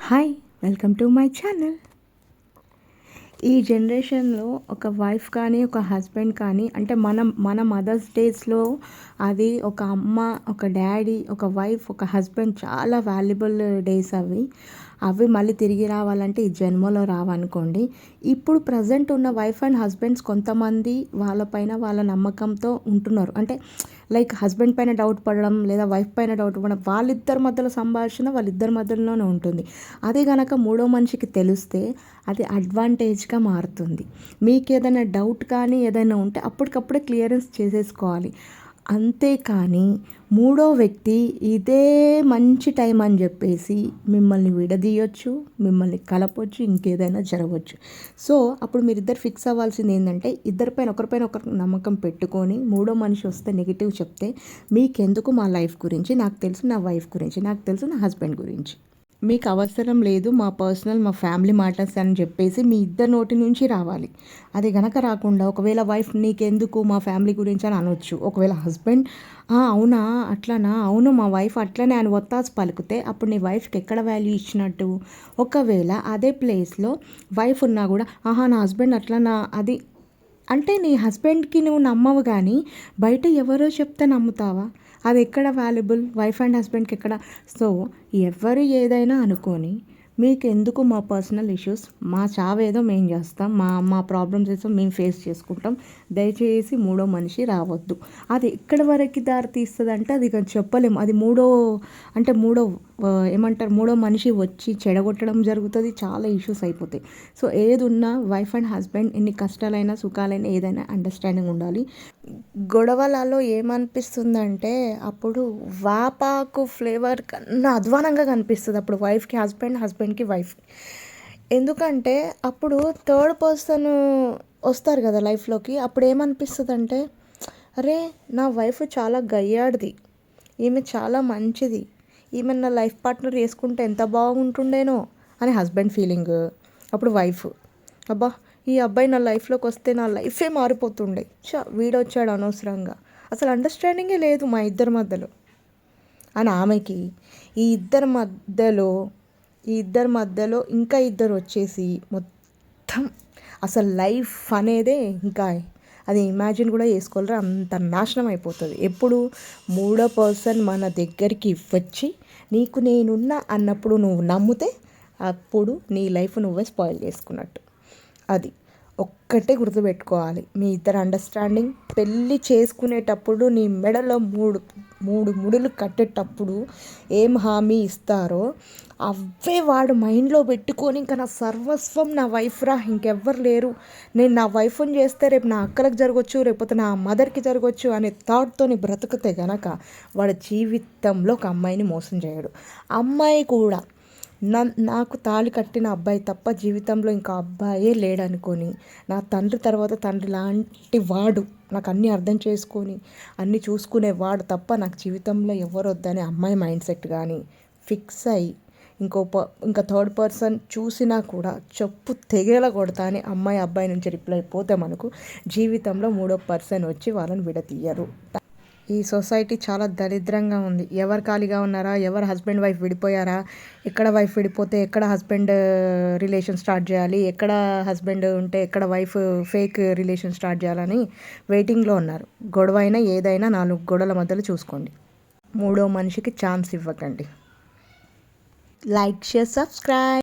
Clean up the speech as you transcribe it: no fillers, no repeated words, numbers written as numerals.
Hi, welcome to my channel. ఈ జనరేషన్లో ఒక వైఫ్ కానీ ఒక హస్బెండ్ కానీ అంటే మన మదర్స్ డేస్లో అది ఒక అమ్మ, ఒక డాడీ, ఒక వైఫ్, ఒక హస్బెండ్ చాలా వాల్యుబుల్ డేస్ అవి మళ్ళీ తిరిగి రావాలంటే ఈ జన్మలో రావనుకోండి. ఇప్పుడు ప్రజెంట్ ఉన్న వైఫ్ అండ్ హస్బెండ్స్ కొంతమంది వాళ్ళపైన వాళ్ళ నమ్మకంతో ఉంటున్నారు. అంటే లైక్ హస్బెండ్ పైన డౌట్ పడడం లేదా వైఫ్ పైన డౌట్ పడడం, వాళ్ళిద్దరి మధ్యలో సంభాషణ వాళ్ళిద్దరి మధ్యలోనే ఉంటుంది. అది కనుక మూడో మనిషికి తెలిస్తే అది అడ్వాంటేజ్గా మారుతుంది. మీకు ఏదైనా డౌట్ కానీ ఏదైనా ఉంటే అప్పటికప్పుడే క్లియరెన్స్ చేసేసుకోవాలి. అంతేకాని మూడో వ్యక్తి ఇదే మంచి టైం అని చెప్పేసి మిమ్మల్ని విడదీయొచ్చు, మిమ్మల్ని కలపొచ్చు, ఇంకేదైనా జరగవచ్చు. సో అప్పుడు మీరిద్దరు ఫిక్స్ అవ్వాల్సింది ఏంటంటే ఇద్దరిపైన ఒకరు నమ్మకం పెట్టుకొని మూడో మనిషి వస్తే నెగిటివ్ చెప్తే మీకెందుకు మా లైఫ్ గురించి, నాకు తెలుసు నా వైఫ్ గురించి, నాకు తెలుసు నా హస్బెండ్ గురించి, మీకు అవసరం లేదు మా పర్సనల్ మా ఫ్యామిలీ మ్యాటర్స్ అని చెప్పేసి మీ ఇద్దరి నోటి నుంచి రావాలి. అది గనక రాకుండా ఒకవేళ వైఫ్ నీకెందుకు మా ఫ్యామిలీ గురించి అని అనొచ్చు. ఒకవేళ హస్బెండ్ అవునా అట్లనా, అవును మా వైఫ్ అట్లనే అని ఒత్తాసు పలికితే అప్పుడు నీ వైఫ్కి ఎక్కడ వాల్యూ ఇచ్చినట్టు? ఒకవేళ అదే ప్లేస్లో వైఫ్ ఉన్నా కూడా నా హస్బెండ్ అట్లనా అది అంటే నీ హస్బెండ్కి నువ్వు నమ్మవు కానీ బయట ఎవరో చెప్తే నమ్ముతావా? అది ఎక్కడ వాల్యుబుల్? వైఫ్ అండ్ హస్బెండ్కి ఎక్కడ? సో ఎవరు ఏదైనా అనుకొని మీకెందుకు మా పర్సనల్ ఇష్యూస్, మా చావేదో మేము చేస్తాం, మా ప్రాబ్లమ్స్ ఏదో మేము ఫేస్ చేసుకుంటాం, దయచేసి మూడో మనిషి రావద్దు. అది ఎక్కడి వరకు దారి తీస్తుంది అంటే అది చెప్పలేము. అది మూడో మనిషి వచ్చి చెడగొట్టడం జరుగుతుంది, చాలా ఇష్యూస్ అయిపోతాయి. సో ఏది ఉన్నా వైఫ్ అండ్ హస్బెండ్ ఎన్ని కష్టాలైనా సుఖాలైనా ఏదైనా అండర్స్టాండింగ్ ఉండాలి. గొడవలలో ఏమనిపిస్తుందంటే అప్పుడు వాపాకు ఫ్లేవర్ కన్నా అధ్వానంగా కనిపిస్తుంది అప్పుడు వైఫ్కి హస్బెండ్కి వైఫ్. ఎందుకంటే అప్పుడు థర్డ్ పర్సన్ వస్తారు కదా లైఫ్లోకి. అప్పుడు ఏమనిపిస్తుంది అంటే అరే నా వైఫ్ చాలా గయ్యాడిది, ఈమె చాలా మంచిది, ఈమె నా లైఫ్ పార్ట్నర్ చేసుకుంటే ఎంత బాగుంటుండేనో అని హస్బెండ్ ఫీలింగ్. అప్పుడు వైఫ్ అబ్బా ఈ అబ్బాయి నా లైఫ్లోకి వస్తే నా లైఫే మారిపోతుండే, వీడొచ్చాడు అనవసరంగా, అసలు అండర్స్టాండింగే లేదు మా ఇద్దరి మధ్యలో అని ఆమెకి. ఈ ఇద్దరి మధ్యలో ఇంకా ఇద్దరు వచ్చేసి మొత్తం అసలు లైఫ్ అనేదే ఇంకా అది ఇమాజిన్ కూడా చేసుకోలేరు, అంత నాశనం అయిపోతుంది. ఎప్పుడు మూడో పర్సన్ మన దగ్గరికి వచ్చి నీకు నేనున్నా అన్నప్పుడు నువ్వు నమ్మితే అప్పుడు నీ లైఫ్ నువ్వే స్పాయిల్ చేసుకున్నట్టు. అది ఒక్కటే గుర్తుపెట్టుకోవాలి, మీ ఇద్దరు అండర్స్టాండింగ్. పెళ్ళి చేసుకునేటప్పుడు నీ మెడలో మూడు ముడులు కట్టేటప్పుడు ఏం హామీ ఇస్తారో అవే వాడు మైండ్లో పెట్టుకొని ఇంకా నా సర్వస్వం నా వైఫ్ రా, ఇంకెవ్వరు లేరు, నేను నా వైఫ్ని చేస్తే రేపు నా అక్కలకు జరగవచ్చు, లేకపోతే నా మదర్కి జరగవచ్చు అనే థాట్తోని బ్రతికితే గనక వాడు జీవితంలో ఒక అమ్మాయిని మోసం చేయడు. అమ్మాయి కూడా నాకు తాళి కట్టిన అబ్బాయి తప్ప జీవితంలో ఇంకా అబ్బాయే లేడనుకొని, నా తండ్రి తర్వాత తండ్రి లాంటి వాడు, నాకు అన్నీ అర్థం చేసుకొని అన్నీ చూసుకునేవాడు తప్ప నాకు జీవితంలో ఎవరు వద్దని అమ్మాయి మైండ్ సెట్ కానీ ఫిక్స్ అయ్యి ఇంకా థర్డ్ పర్సన్ చూసినా కూడా చెప్పు తెగేలా కొడతా అని అమ్మాయి అబ్బాయి నుంచి రిప్లై పోతే మనకు జీవితంలో మూడో పర్సన్ వచ్చి వాళ్ళని విడతీయరు. ఈ సొసైటీ చాలా దరిద్రంగా ఉంది. ఎవరు ఖాళీగా ఉన్నారా, ఎవరు హస్బెండ్ వైఫ్ విడిపోయారా, ఎక్కడ వైఫ్ విడిపోతే ఎక్కడ హస్బెండ్ రిలేషన్ స్టార్ట్ చేయాలి, ఎక్కడ హస్బెండ్ ఉంటే ఎక్కడ వైఫ్ ఫేక్ రిలేషన్ స్టార్ట్ చేయాలని వెయిటింగ్లో ఉన్నారు. గొడవ అయినా ఏదైనా 4 గోడల మధ్యలో చూసుకోండి. మూడో మనిషికి ఛాన్స్ ఇవ్వకండి. Like, share, subscribe.